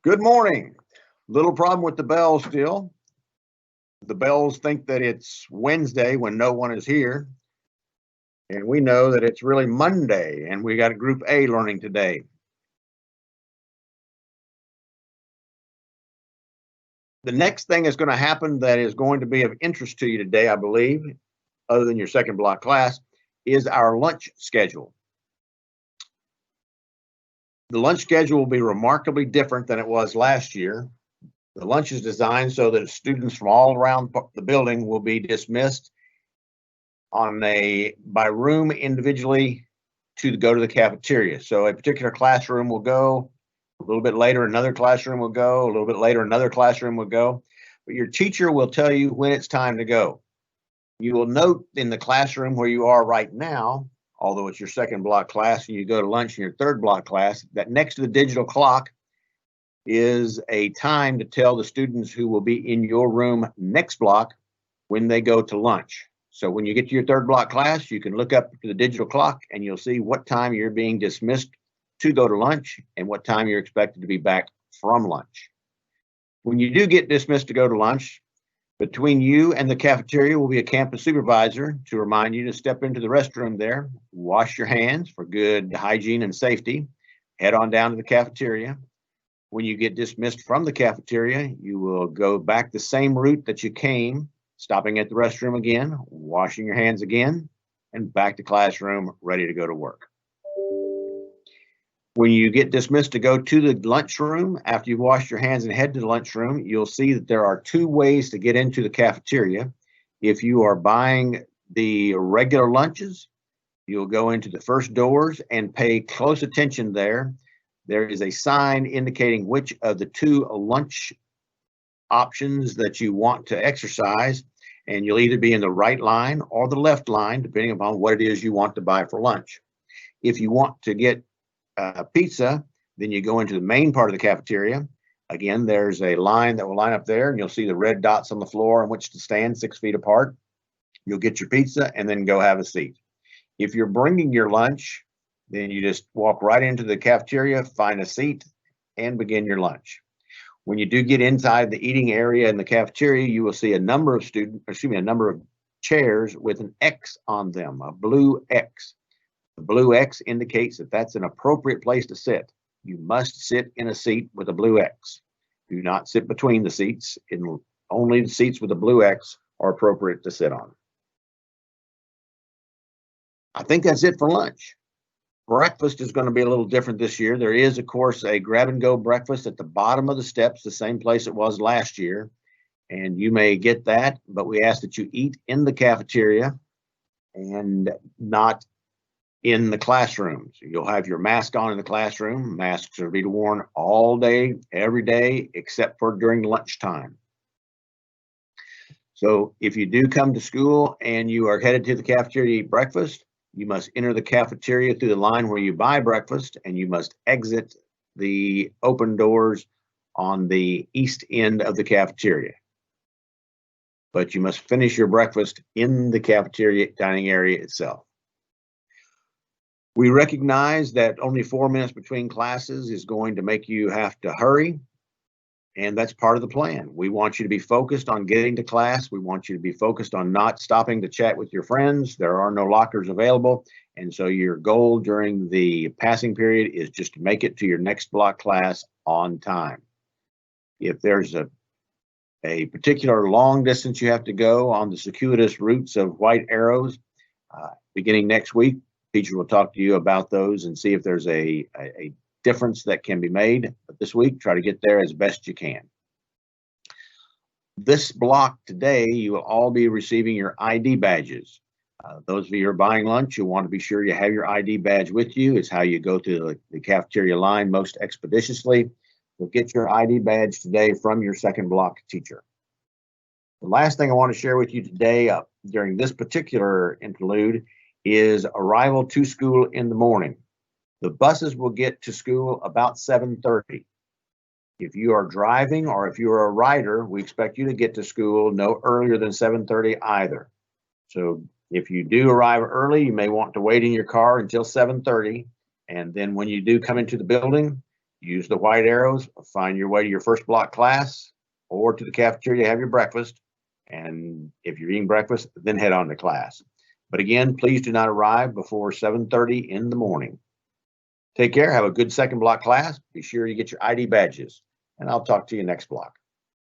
Good morning. Little problem with the bells still. The bells think that it's Wednesday when no one is here. And we know that it's really Monday, and we got a Group A learning today. The next thing that's going to happen that is going to be of interest to you today, I believe, other than your second block class, is our lunch schedule. The lunch schedule will be remarkably different than it was last year. The lunch is designed so that students from all around the building will be dismissed by room individually to go to the cafeteria. So a particular classroom will go, a little bit later another classroom will go, a little bit later another classroom will go, but your teacher will tell you when it's time to go. You will note in the classroom where you are right now, although it's your second block class and you go to lunch in your third block class, that next to the digital clock is a time to tell the students who will be in your room next block when they go to lunch. So when you get to your third block class, you can look up to the digital clock and you'll see what time you're being dismissed to go to lunch and what time you're expected to be back from lunch. When you do get dismissed to go to lunch, between you and the cafeteria will be a campus supervisor to remind you to step into the restroom there, wash your hands for good hygiene and safety, head on down to the cafeteria. When you get dismissed from the cafeteria, you will go back the same route that you came, stopping at the restroom again, washing your hands again, and back to classroom, ready to go to work. When you get dismissed to go to the lunchroom, after you've washed your hands and head to the lunchroom, you'll see that there are two ways to get into the cafeteria. If you are buying the regular lunches, you'll go into the first doors and pay close attention there. There is a sign indicating which of the two lunch options that you want to exercise, and you'll either be in the right line or the left line, depending upon what it is you want to buy for lunch. If you want to get pizza, then you go into the main part of the cafeteria. Again, there's a line that will line up there, and you'll see the red dots on the floor on which to stand 6 feet apart. You'll get your pizza and then go have a seat. If you're bringing your lunch, then you just walk right into the cafeteria, find a seat, and begin your lunch. When you do get inside the eating area in the cafeteria, you will see a number of chairs with an X on them, a blue X. The blue X indicates that that's an appropriate place to sit. You must sit in a seat with a blue X. Do not sit between the seats. Only the seats with a blue X are appropriate to sit on. I think that's it for lunch. Breakfast is going to be a little different this year. There is, of course, a grab-and-go breakfast at the bottom of the steps, the same place it was last year. And you may get that, but we ask that you eat in the cafeteria and not in the classrooms. You'll have your mask on in the classroom. Masks are to be worn all day, every day, except for during lunchtime. So if you do come to school and you are headed to the cafeteria to eat breakfast, you must enter the cafeteria through the line where you buy breakfast, and you must exit the open doors on the east end of the cafeteria. But you must finish your breakfast in the cafeteria dining area itself. We recognize that only 4 minutes between classes is going to make you have to hurry, and that's part of the plan. We want you to be focused on getting to class. We want you to be focused on not stopping to chat with your friends. There are no lockers available, and so your goal during the passing period is just to make it to your next block class on time. If there's a particular long distance you have to go on the circuitous routes of white arrows, beginning next week, teacher will talk to you about those and see if there's a difference that can be made. But this week, try to get there as best you can. This block today, you will all be receiving your ID badges. Those of you who are buying lunch, you'll want to be sure you have your ID badge with you. It's how you go through the cafeteria line most expeditiously. You'll get your ID badge today from your second block teacher. The last thing I want to share with you today during this particular interlude is arrival to school in the morning. The buses will get to school about 7:30. If you are driving or if you're a rider, we expect you to get to school no earlier than 7:30 either. So if you do arrive early, you may want to wait in your car until 7:30. And then when you do come into the building, use the white arrows, find your way to your first block class or to the cafeteria to have your breakfast. And if you're eating breakfast, then head on to class. But again, please do not arrive before 7:30 in the morning. Take care. Have a good second block class. Be sure you get your ID badges, and I'll talk to you next block.